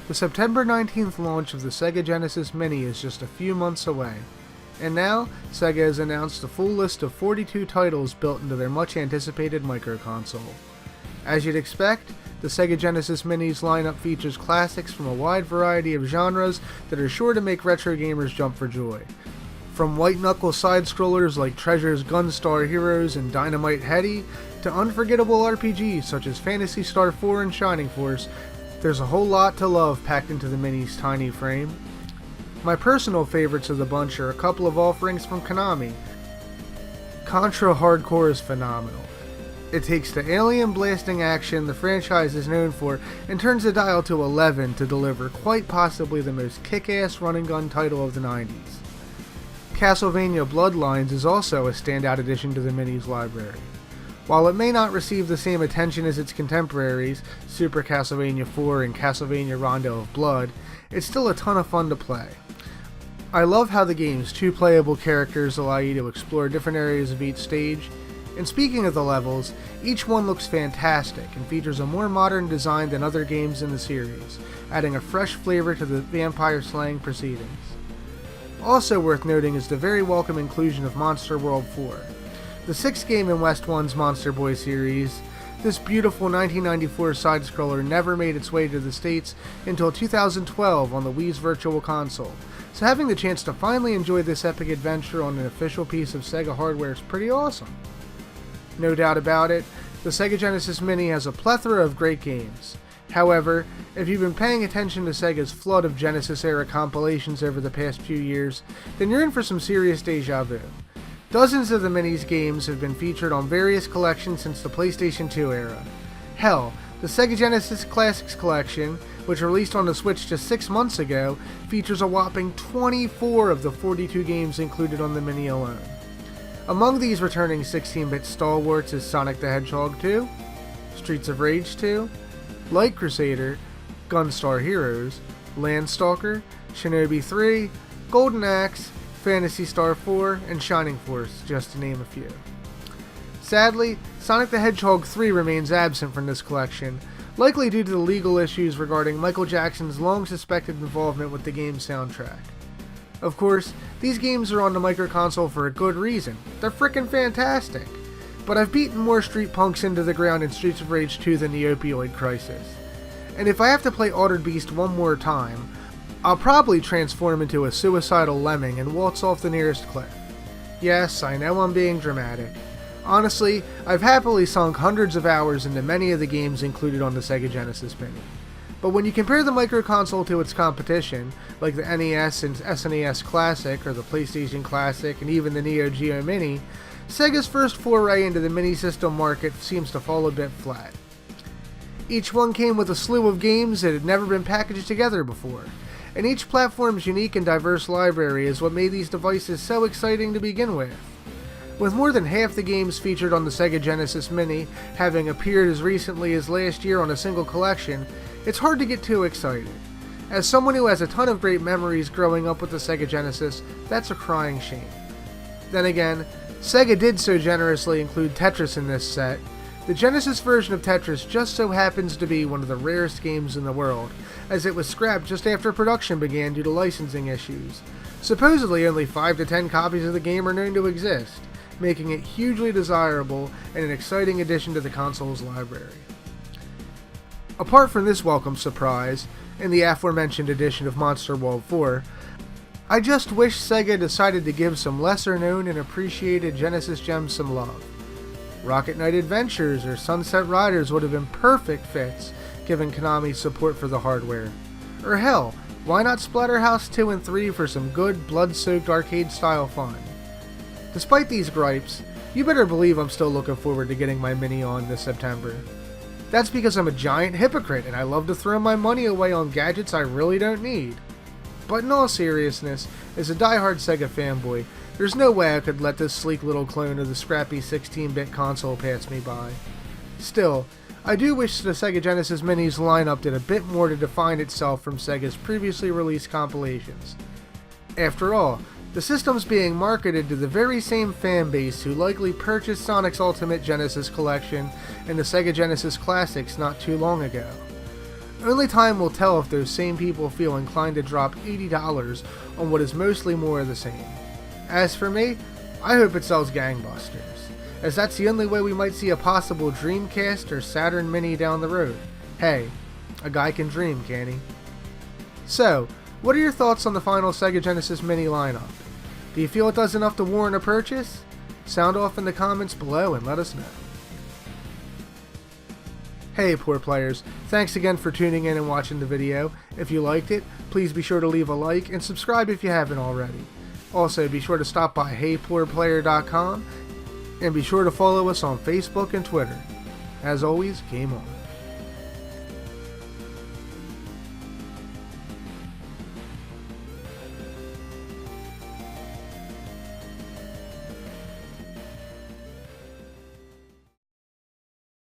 The September 19th launch of the Sega Genesis Mini is just a few months away, and now Sega has announced a full list of 42 titles built into their much anticipated microconsole. As you'd expect, the Sega Genesis Mini's lineup features classics from a wide variety of genres that are sure to make retro gamers jump for joy. From white-knuckle side-scrollers like Treasure's Gunstar Heroes and Dynamite Headdy, to unforgettable RPGs such as Phantasy Star 4 and Shining Force, there's a whole lot to love packed into the Mini's tiny frame. My personal favorites of the bunch are a couple of offerings from Konami. Contra Hardcore is phenomenal. It takes the alien blasting action the franchise is known for and turns the dial to 11 to deliver quite possibly the most kick-ass run-and-gun title of the 90s. Castlevania Bloodlines is also a standout addition to the Mini's library. While it may not receive the same attention as its contemporaries, Super Castlevania 4 and Castlevania Rondo of Blood, it's still a ton of fun to play. I love how the game's two playable characters allow you to explore different areas of each stage, and speaking of the levels, each one looks fantastic and features a more modern design than other games in the series, adding a fresh flavor to the vampire slaying proceedings. Also worth noting is the very welcome inclusion of Monster World 4. The sixth game in West 1's Monster Boy series, this beautiful 1994 side-scroller never made its way to the States until 2012 on the Wii's Virtual Console, so having the chance to finally enjoy this epic adventure on an official piece of Sega hardware is pretty awesome. No doubt about it, the Sega Genesis Mini has a plethora of great games. However, if you've been paying attention to Sega's flood of Genesis-era compilations over the past few years, then you're in for some serious deja vu. Dozens of the Mini's games have been featured on various collections since the PlayStation 2 era. Hell, the Sega Genesis Classics Collection, which released on the Switch just 6 months ago, features a whopping 24 of the 42 games included on the Mini alone. Among these returning 16-bit stalwarts is Sonic the Hedgehog 2, Streets of Rage 2, Light Crusader, Gunstar Heroes, Landstalker, Shinobi 3, Golden Axe, Phantasy Star 4, and Shining Force, just to name a few. Sadly, Sonic the Hedgehog 3 remains absent from this collection, likely due to the legal issues regarding Michael Jackson's long-suspected involvement with the game's soundtrack. Of course, these games are on the microconsole for a good reason. They're frickin' fantastic! But I've beaten more street punks into the ground in Streets of Rage 2 than the opioid crisis. And if I have to play Altered Beast one more time, I'll probably transform into a suicidal lemming and waltz off the nearest cliff. Yes, I know I'm being dramatic. Honestly, I've happily sunk hundreds of hours into many of the games included on the Sega Genesis Mini. But when you compare the microconsole to its competition, like the NES and SNES Classic, or the PlayStation Classic, and even the Neo Geo Mini, Sega's first foray into the mini system market seems to fall a bit flat. Each one came with a slew of games that had never been packaged together before, and each platform's unique and diverse library is what made these devices so exciting to begin with. With more than half the games featured on the Sega Genesis Mini having appeared as recently as last year on a single collection, it's hard to get too excited. As someone who has a ton of great memories growing up with the Sega Genesis, that's a crying shame. Then again, Sega did so generously include Tetris in this set. The Genesis version of Tetris just so happens to be one of the rarest games in the world, as it was scrapped just after production began due to licensing issues. Supposedly only 5 to 10 copies of the game are known to exist, making it hugely desirable and an exciting addition to the console's library. Apart from this welcome surprise, in the aforementioned edition of Monster World 4, I just wish Sega decided to give some lesser known and appreciated Genesis gems some love. Rocket Knight Adventures or Sunset Riders would have been perfect fits, given Konami's support for the hardware. Or hell, why not Splatterhouse 2 and 3 for some good, blood-soaked arcade-style fun? Despite these gripes, you better believe I'm still looking forward to getting my Mini on this September. That's because I'm a giant hypocrite and I love to throw my money away on gadgets I really don't need. But in all seriousness, as a die-hard Sega fanboy, there's no way I could let this sleek little clone of the scrappy 16-bit console pass me by. Still, I do wish the Sega Genesis Mini's lineup did a bit more to define itself from Sega's previously released compilations. After all, the system's being marketed to the very same fan base who likely purchased Sonic's Ultimate Genesis Collection and the Sega Genesis Classics not too long ago. Only time will tell if those same people feel inclined to drop $80 on what is mostly more of the same. As for me, I hope it sells gangbusters, as that's the only way we might see a possible Dreamcast or Saturn Mini down the road. Hey, a guy can dream, can't he? So, what are your thoughts on the final Sega Genesis Mini lineup? Do you feel it does enough to warrant a purchase? Sound off in the comments below and let us know. Hey poor players, thanks again for tuning in and watching the video. If you liked it, please be sure to leave a like and subscribe if you haven't already. Also, be sure to stop by heypoorplayer.com and be sure to follow us on Facebook and Twitter. As always, game on.